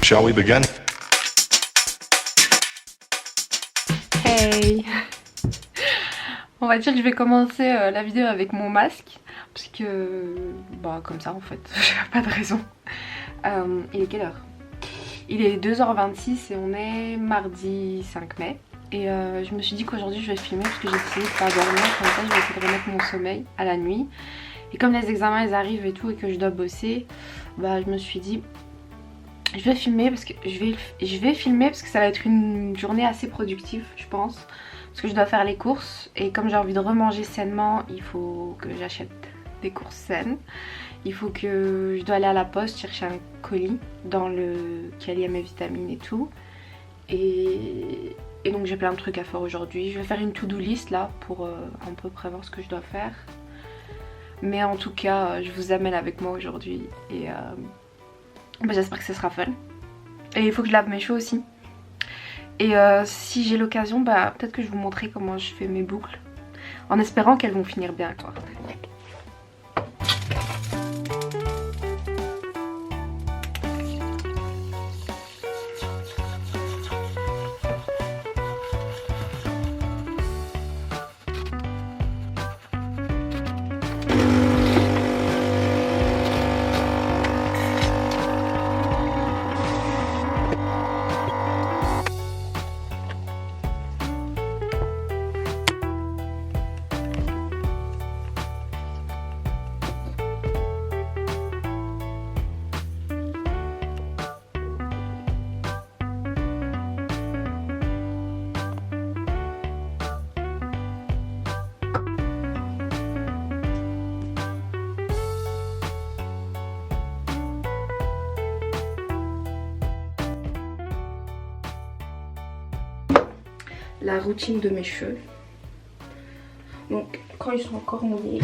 Shall we begin? Hey. On va dire que je vais commencer la vidéo avec mon masque. Parce que... Bah comme ça en fait, j'ai pas de raison. Il est quelle heure? Il est 2h26 et on est mardi 5 mai. Et je me suis dit qu'aujourd'hui je vais filmer parce que j'ai essayé de pas dormir. Comme ça je vais essayer de remettre mon sommeil à la nuit. Et comme les examens ils arrivent et tout et que je dois bosser, bah je me suis dit... Je vais filmer parce que ça va être une journée assez productive je pense. Parce que je dois faire les courses et comme j'ai envie de remanger sainement, il faut que j'achète des courses saines. Il faut que je dois aller à la poste chercher un colis qui allie à mes vitamines et tout. Et donc j'ai plein de trucs à faire aujourd'hui. Je vais faire une to-do list là pour un peu prévoir ce que je dois faire. Mais en tout cas, je vous amène avec moi aujourd'hui et bah, j'espère que ce sera fun. Et il faut que je lave mes cheveux aussi. Et si j'ai l'occasion, bah, peut-être que je vais vous montrer comment je fais mes boucles. En espérant qu'elles vont finir bien quoi. La routine de mes cheveux. Donc quand ils sont encore mouillés,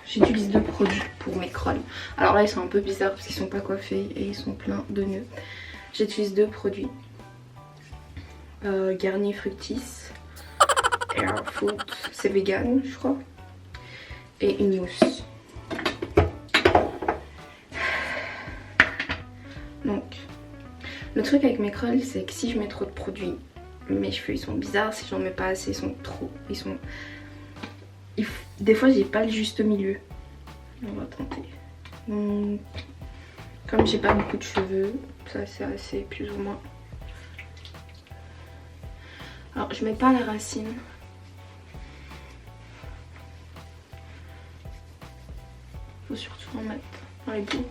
j'utilise deux produits pour mes crânes. Alors là ils sont un peu bizarres parce qu'ils sont pas coiffés et ils sont pleins de nœuds. J'utilise deux produits. Garnier Fructis, Air Fruit, c'est vegan je crois. Et une mousse. Donc le truc avec mes crolls, c'est que si je mets trop de produits, mes cheveux ils sont bizarres. Si j'en mets pas assez, des fois j'ai pas le juste milieu. On va tenter. Donc, comme j'ai pas beaucoup de cheveux, ça c'est assez plus ou moins. Alors je mets pas la racine. Faut surtout en mettre dans les bouts.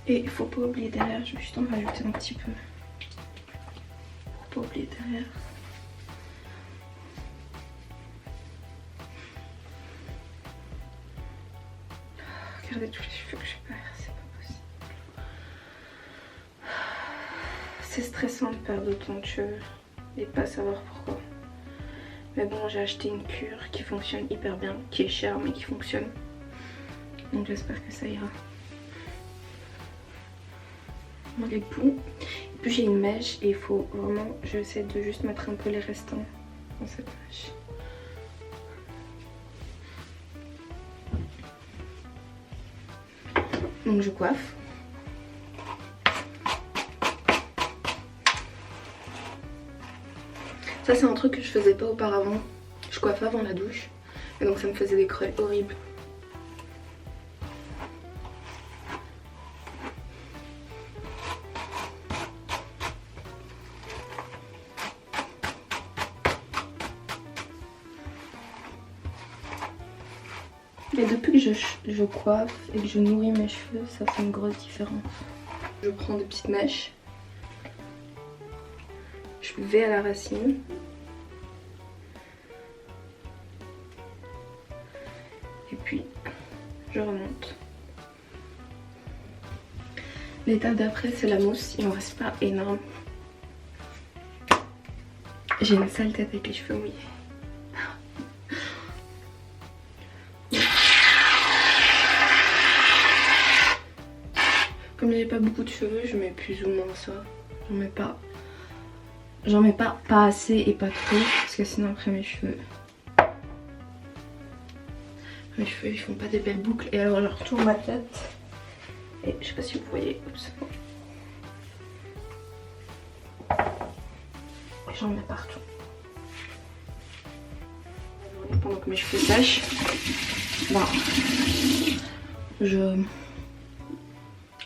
Et il faut pas oublier derrière, je vais juste en rajouter un petit peu. Pour pas oublier derrière. Regardez tous les cheveux que j'ai derrière, c'est pas possible. C'est stressant de perdre autant de cheveux et de pas savoir pourquoi. Mais bon, j'ai acheté une cure qui fonctionne hyper bien, qui est chère mais qui fonctionne. Donc j'espère que ça ira. Les bouts. Et puis j'ai une mèche et il faut vraiment, j'essaie de juste mettre un peu les restants dans cette mèche. Donc je coiffe. Ça c'est un truc que je faisais pas auparavant. Je coiffais avant la douche et donc ça me faisait des creux horribles. Mais depuis que je coiffe et que je nourris mes cheveux, ça fait une grosse différence. Je prends des petites mèches. Je vais à la racine. Et puis, je remonte. L'étape d'après, c'est la mousse. Il m'en reste pas énorme. J'ai une sale tête avec les cheveux mouillés. Comme j'avais pas beaucoup de cheveux, je mets plus ou moins ça. J'en mets pas J'en mets pas assez et pas trop parce que sinon après mes cheveux ils font pas des belles boucles. Et alors je retourne ma tête et je sais pas si vous voyez. Oups. J'en mets partout. Et pendant que mes cheveux sèchent, ben,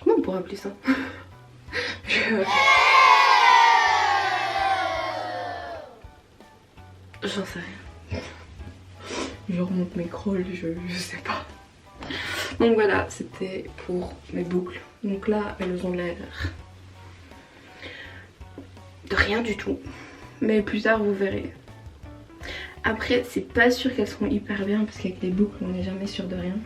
comment on pourrait appeler ça? J'en sais rien. Je remonte mes crolls, je sais pas. Donc voilà, c'était pour mes boucles. Donc là, elles ont l'air de rien du tout. Mais plus tard, vous verrez. Après, c'est pas sûr qu'elles seront hyper bien parce qu'avec les boucles, on n'est jamais sûr de rien.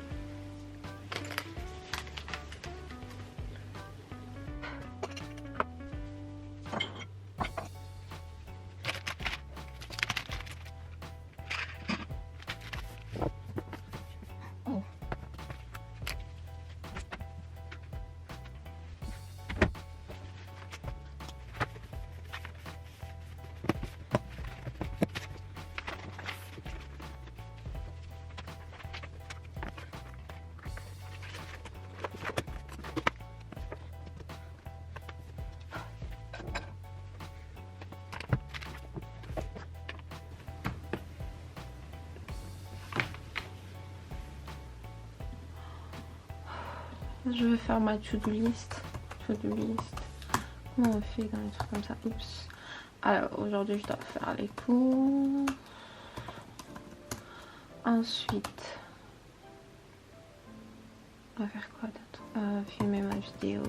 Je vais faire ma to-do list. Comment on fait dans les trucs comme ça? Oups. Alors aujourd'hui je dois faire les cours. Ensuite, on va faire quoi d'autre? Filmer ma vidéo.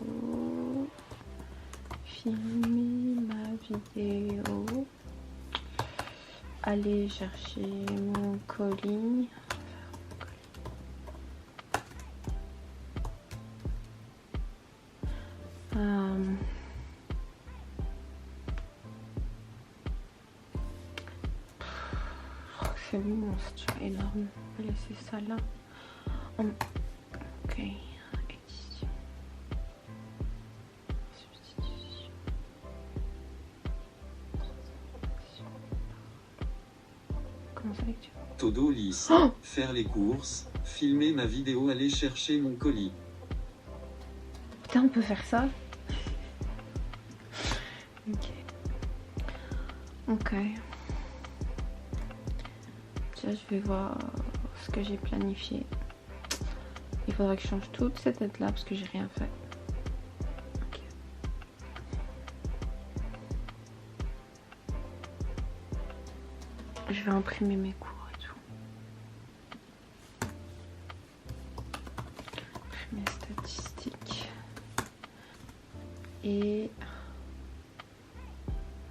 Aller chercher mon colis. C'est bon, c'est déjà énorme. On va laisser ça là. Ok. Édition. Substitution. Comment ça lecture? To-do list. Faire les courses. Filmer ma vidéo. Aller chercher mon colis. Putain, on peut faire ça? Ok. Déjà, je vais voir ce que j'ai planifié. Il faudra que je change toute cette tête là parce que j'ai rien fait. Okay. Je vais imprimer mes cours et tout. Mes statistiques. Et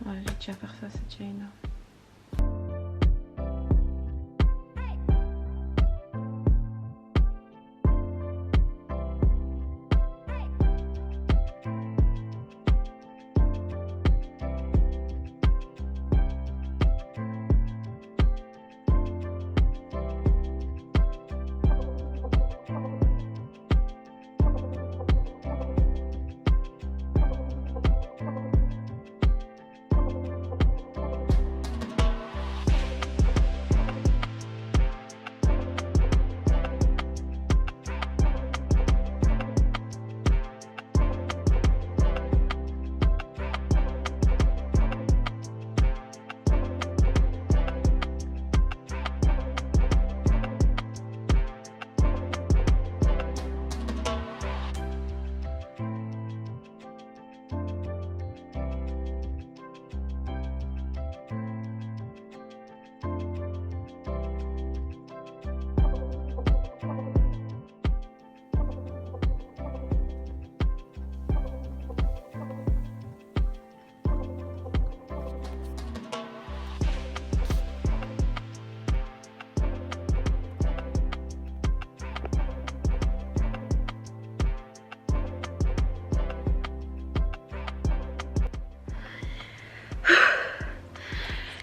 ouais, j'ai déjà faire ça, c'est déjà énorme.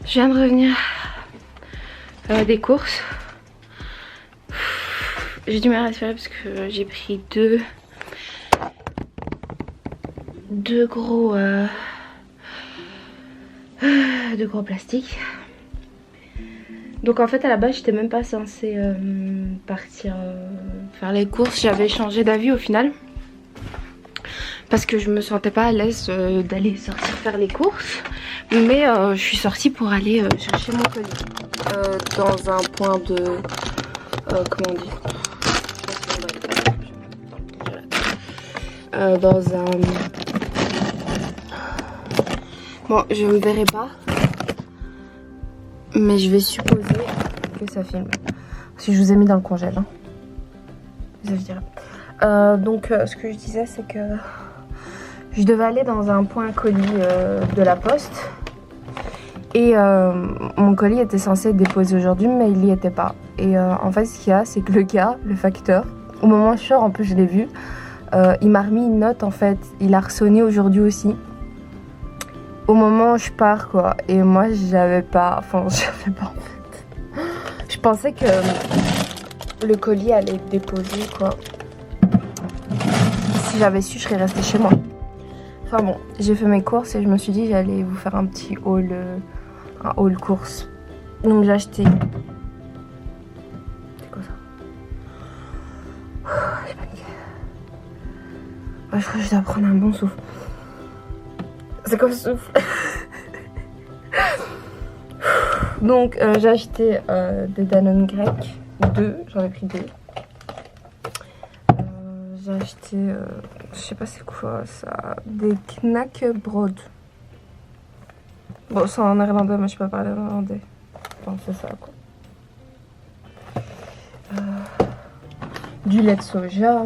Je viens de revenir des courses. J'ai du mal à respirer parce que j'ai pris deux gros de gros plastique. Donc en fait à la base j'étais même pas censée partir faire les courses. J'avais changé d'avis au final. Parce que je me sentais pas à l'aise d'aller sortir faire les courses. Mais je suis sortie pour aller chercher mon colis. Dans un point de... comment on dit, dans un... Bon, je me verrai pas. Mais je vais supposer que ça filme. Si je vous ai mis dans le congèle. Hein. Ça je dirais. Donc ce que je disais c'est que je devais aller dans un point colis de la poste. Et mon colis était censé être déposé aujourd'hui mais il n'y était pas. Et en fait ce qu'il y a c'est que le gars, le facteur, au moment où je sors, en plus je l'ai vu, il m'a remis une note en fait. Il a ressonné aujourd'hui aussi. Au moment où je pars quoi. Et moi j'avais pas en fait. Je pensais que le colis allait être déposé quoi. Si j'avais su je serais restée chez moi. Enfin bon, j'ai fait mes courses et je me suis dit j'allais vous faire un petit haul, un haul course. Donc j'ai acheté... C'est quoi ça? J'ai paniqué. Ouais, je crois que je dois prendre un bon souffle. C'est comme souffle. Donc j'ai acheté des Danone grecs. 2, j'en ai pris 2. J'ai acheté, je sais pas c'est quoi ça, des knackebrod. Bon, c'est en néerlandais, mais je peux pas parler néerlandais. Enfin, c'est ça quoi. Du lait de soja.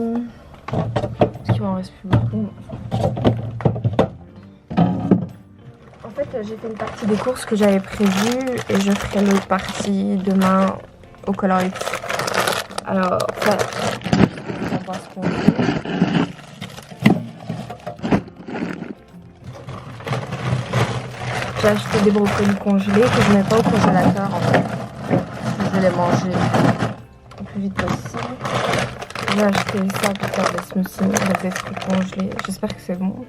Parce qu'il m'en reste plus beaucoup. En fait, j'ai fait une partie des courses que j'avais prévues et je ferai l'autre partie demain au coloris. Alors, ça, on va se congeler. J'ai acheté des brocolis congelés que je mets pas au congélateur en fait. Je vais les manger le plus vite possible. J'ai acheté ça pour faire des smoothies avec des fruits congelés. J'espère que c'est bon.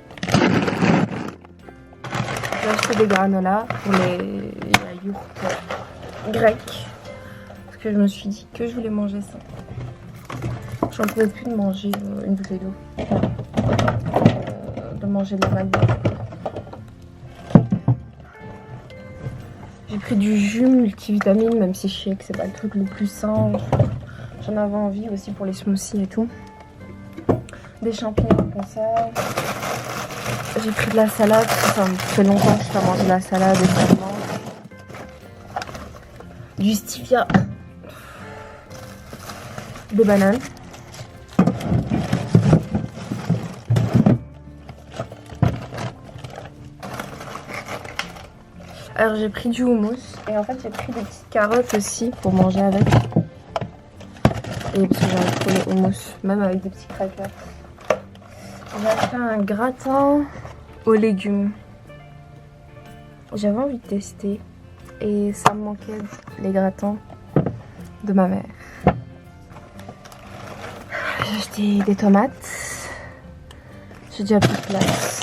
J'ai acheté des granolas pour les yaourts grecs. Parce que je me suis dit que je voulais manger ça. J'en pouvais plus de manger une bouteille d'eau. De manger de la McDo. J'ai pris du jus multivitamine, même si je sais que c'est pas le truc le plus sain. J'en avais envie aussi pour les smoothies et tout. Des champignons en conserve. J'ai pris de la salade, parce que ça me fait longtemps que je fais manger de la salade et ça me manque. Du stevia. Des bananes. Alors j'ai pris du houmous et en fait j'ai pris des petites carottes aussi pour manger avec. Et parce que j'aime trop le houmous, même avec des petits crackers. J'ai acheté un gratin aux légumes. J'avais envie de tester et ça me manquait les gratins de ma mère. J'ai acheté des tomates. J'ai déjà plus de place.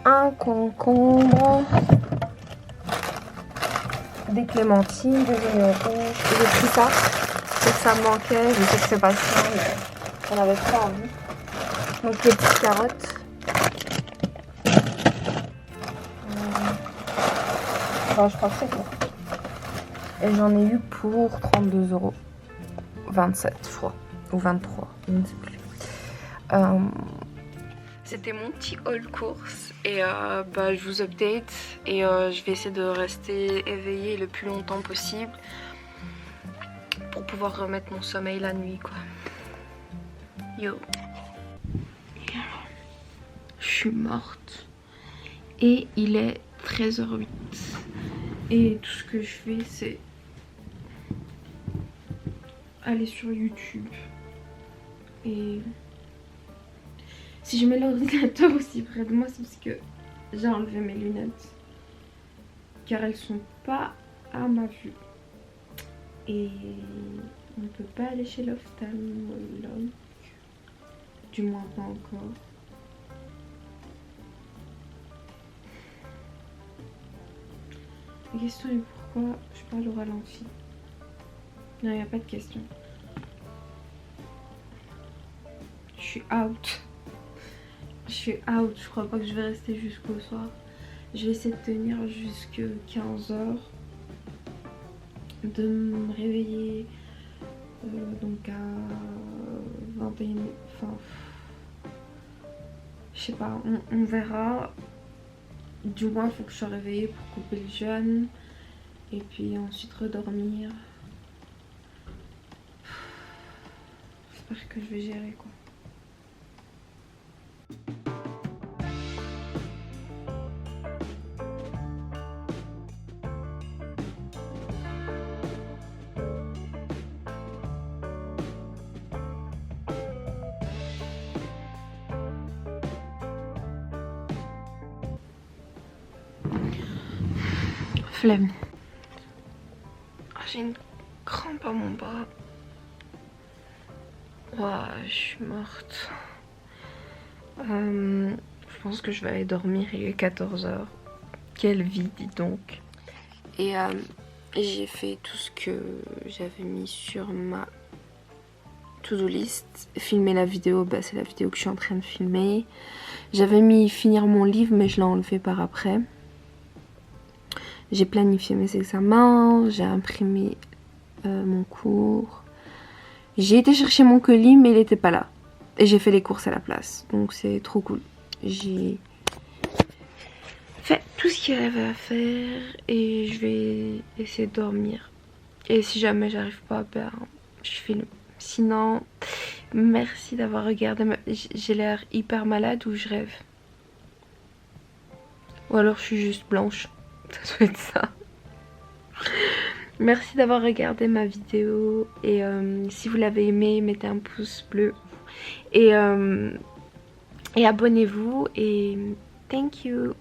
Un concombre, des clémentines, des oignons rouges. J'ai pris ça parce que ça me manquait. Je sais que c'est pas ça, mais j'en avais pas envie. Donc les petites carottes. Enfin, je crois que c'est tout. Et j'en ai eu pour 32 €. 27 je crois. Ou 23, je ne sais plus. C'était mon petit haul course et je vous update et je vais essayer de rester éveillée le plus longtemps possible pour pouvoir remettre mon sommeil la nuit quoi. Yo. Je suis morte et il est 13h08 et tout ce que je fais c'est aller sur YouTube et... Si je mets l'ordinateur aussi près de moi, c'est parce que j'ai enlevé mes lunettes. Car elles sont pas à ma vue. Et on ne peut pas aller chez l'ophtalmologue. Du moins pas encore. question est pourquoi je parle au ralenti. Non, il n'y a pas de question. Je suis out. Je suis out. Je crois pas que je vais rester jusqu'au soir. Je vais essayer de tenir jusqu'à 15h. De me réveiller donc à 21h. Enfin, je sais pas, on verra. Du moins, il faut que je sois réveillée pour couper le jeûne. Et puis ensuite redormir. J'espère que je vais gérer quoi. Flemme. J'ai une crampe à mon bras. Ouah, je suis morte. Je pense que je vais aller dormir, il est 14h. Quelle vie, dis donc. Et j'ai fait tout ce que j'avais mis sur ma to-do list. Filmer la vidéo, bah, c'est la vidéo que je suis en train de filmer. J'avais mis finir mon livre, mais je l'ai enlevé par après. J'ai planifié mes examens, j'ai imprimé mon cours. J'ai été chercher mon colis, mais il n'était pas là. Et j'ai fait les courses à la place. Donc c'est trop cool. J'ai fait tout ce qu'il y avait à faire. Et je vais essayer de dormir. Et si jamais j'arrive pas, ben, je filme. Sinon, merci d'avoir regardé. J'ai l'air hyper malade ou je rêve? Ou alors je suis juste blanche. Ça doit être ça. Merci d'avoir regardé ma vidéo. Et si vous l'avez aimé, mettez un pouce bleu. Et abonnez-vous. Et thank you.